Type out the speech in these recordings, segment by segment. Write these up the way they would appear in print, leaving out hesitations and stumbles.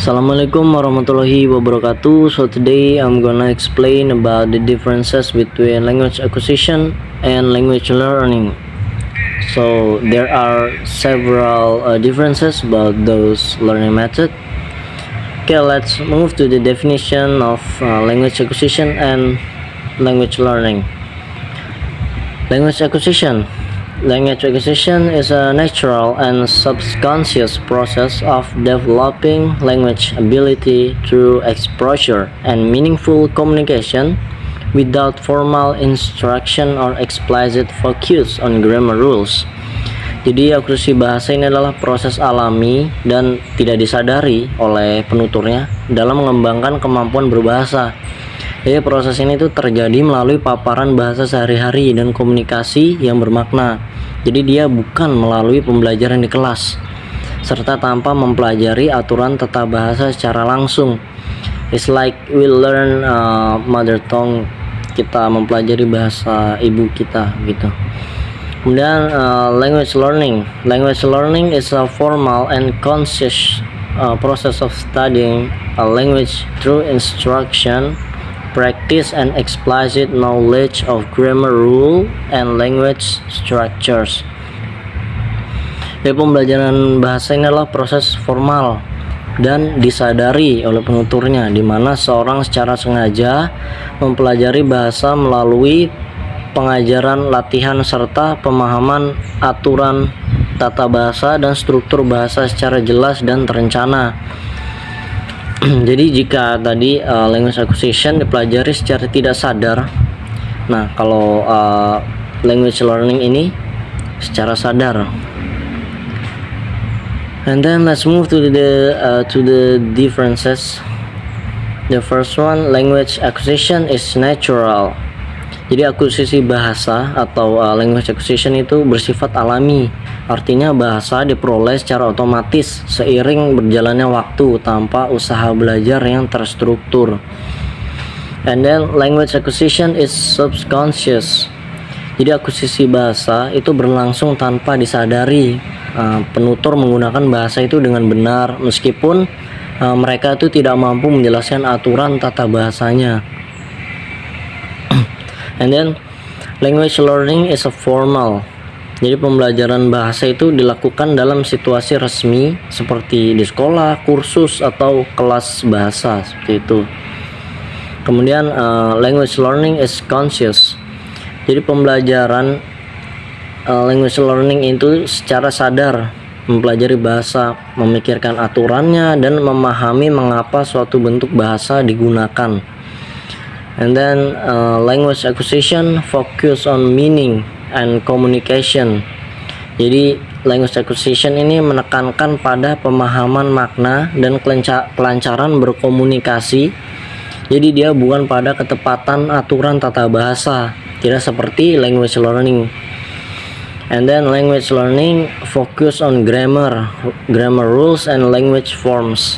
Assalamualaikum warahmatullahi wabarakatuh. So today I'm gonna explain about the differences between language acquisition and language learning. So there are several differences about those learning method. Okay, let's move to the definition of language acquisition and language learning. Language acquisition is a natural and subconscious process of developing language ability through exposure and meaningful communication without formal instruction or explicit focus on grammar rules. Jadi akuisisi bahasa ini adalah proses alami dan tidak disadari oleh penuturnya dalam mengembangkan kemampuan berbahasa. Jadi proses ini tuh terjadi melalui paparan bahasa sehari-hari dan komunikasi yang bermakna. Jadi dia bukan melalui pembelajaran di kelas, serta tanpa mempelajari aturan tata bahasa secara langsung. It's like we learn mother tongue, kita mempelajari bahasa ibu kita gitu. Kemudian language learning is a formal and conscious process of studying a language through instruction, practice, and explicit knowledge of grammar rule and language structures. Jadi pembelajaran bahasa ini adalah proses formal dan disadari oleh penuturnya, di mana seorang secara sengaja mempelajari bahasa melalui pengajaran, latihan, serta pemahaman aturan tata bahasa dan struktur bahasa secara jelas dan terencana. Jadi jika tadi language acquisition dipelajari secara tidak sadar, nah kalau language learning ini secara sadar. And then let's move to the differences. The first one, language acquisition is natural. Jadi akuisisi bahasa atau language acquisition itu bersifat alami. Artinya bahasa diperoleh secara otomatis seiring berjalannya waktu tanpa usaha belajar yang terstruktur. And then language acquisition is subconscious. Jadi akuisisi bahasa itu berlangsung tanpa disadari. Penutur menggunakan bahasa itu dengan benar meskipun mereka itu tidak mampu menjelaskan aturan tata bahasanya. And then language learning is a formal. Jadi pembelajaran bahasa itu dilakukan dalam situasi resmi seperti di sekolah, kursus, atau kelas bahasa seperti itu. Kemudian language learning is conscious. Jadi pembelajaran language learning itu secara sadar mempelajari bahasa, memikirkan aturannya, dan memahami mengapa suatu bentuk bahasa digunakan. And then language acquisition focus on meaning and communication. Jadi language acquisition ini menekankan pada pemahaman makna dan kelancaran berkomunikasi. Jadi dia bukan pada ketepatan aturan tata bahasa, tidak seperti language learning. And then language learning focus on grammar rules and language forms.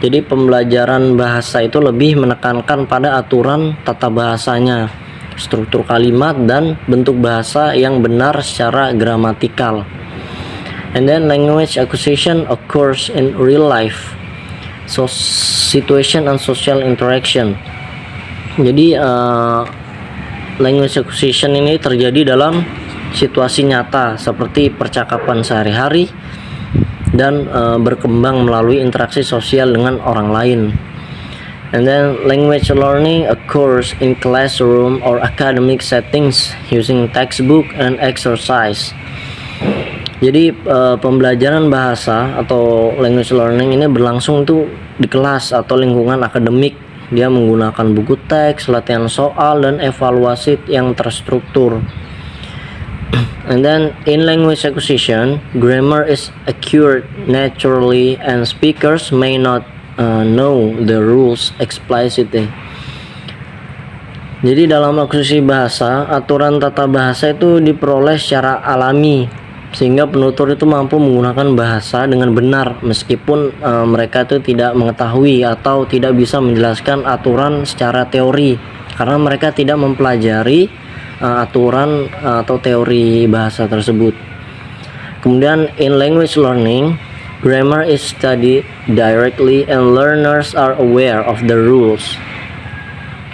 Jadi pembelajaran bahasa itu lebih menekankan pada aturan tata bahasanya, struktur kalimat, dan bentuk bahasa yang benar secara gramatikal. And then language acquisition occurs in real life, so situation and social interaction. Jadi language acquisition ini terjadi dalam situasi nyata seperti percakapan sehari-hari dan berkembang melalui interaksi sosial dengan orang lain. And then language learning occurs in classroom or academic settings using textbook and exercise. Jadi pembelajaran bahasa atau language learning ini berlangsung tuh di kelas atau lingkungan akademik. Dia menggunakan buku teks, latihan soal, dan evaluasi yang terstruktur. And then in language acquisition, grammar is acquired naturally and speakers may not know the rules explicitly. Jadi dalam akuisisi bahasa, aturan tata bahasa itu diperoleh secara alami sehingga penutur itu mampu menggunakan bahasa dengan benar meskipun mereka itu tidak mengetahui atau tidak bisa menjelaskan aturan secara teori karena mereka tidak mempelajari aturan atau teori bahasa tersebut. Kemudian in language learning, Grammar is studied directly and learners are aware of the rules.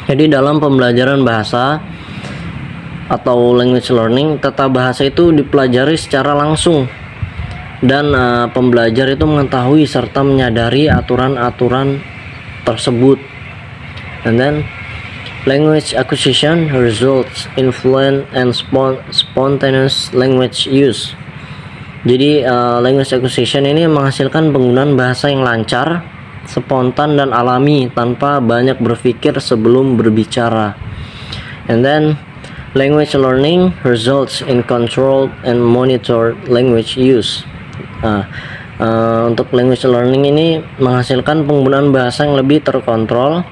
Jadi dalam pembelajaran bahasa atau language learning, tata bahasa itu dipelajari secara langsung dan pembelajar itu mengetahui serta menyadari aturan-aturan tersebut. And then language acquisition results in fluent and spontaneous language use. Jadi language acquisition ini menghasilkan penggunaan bahasa yang lancar, spontan dan alami tanpa banyak berpikir sebelum berbicara. And then language learning results in controlled and monitored language use. Untuk language learning ini menghasilkan penggunaan bahasa yang lebih terkontrol,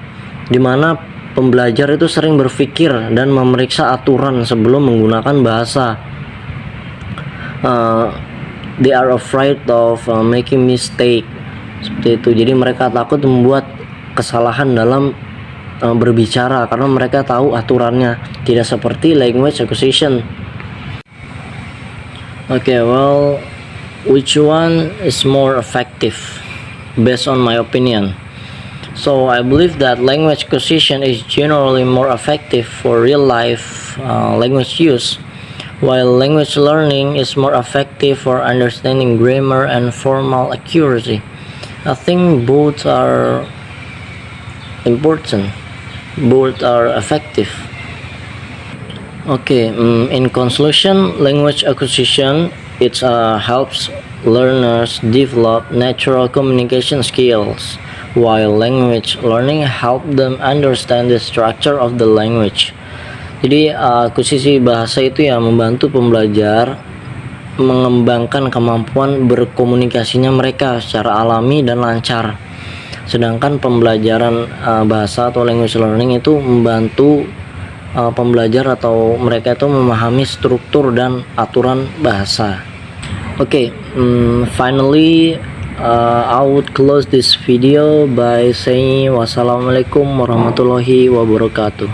di mana pembelajar itu sering berpikir dan memeriksa aturan sebelum menggunakan bahasa. They are afraid of making mistake, seperti itu. Jadi mereka takut membuat kesalahan dalam berbicara karena mereka tahu aturannya, tidak seperti language acquisition. Okay, well, which one is more effective based on my opinion? So I believe that language acquisition is generally more effective for real life language use, while language learning is more effective for understanding grammar and formal accuracy. I think both are important, both are effective. Okay, in conclusion, language acquisition helps learners develop natural communication skills, while language learning help them understand the structure of the language. Jadi akuisisi bahasa itu ya membantu pembelajar mengembangkan kemampuan berkomunikasinya mereka secara alami dan lancar. Sedangkan pembelajaran bahasa atau language learning itu membantu pembelajar atau mereka itu memahami struktur dan aturan bahasa. Okay, finally I would close this video by saying wassalamualaikum warahmatullahi wabarakatuh.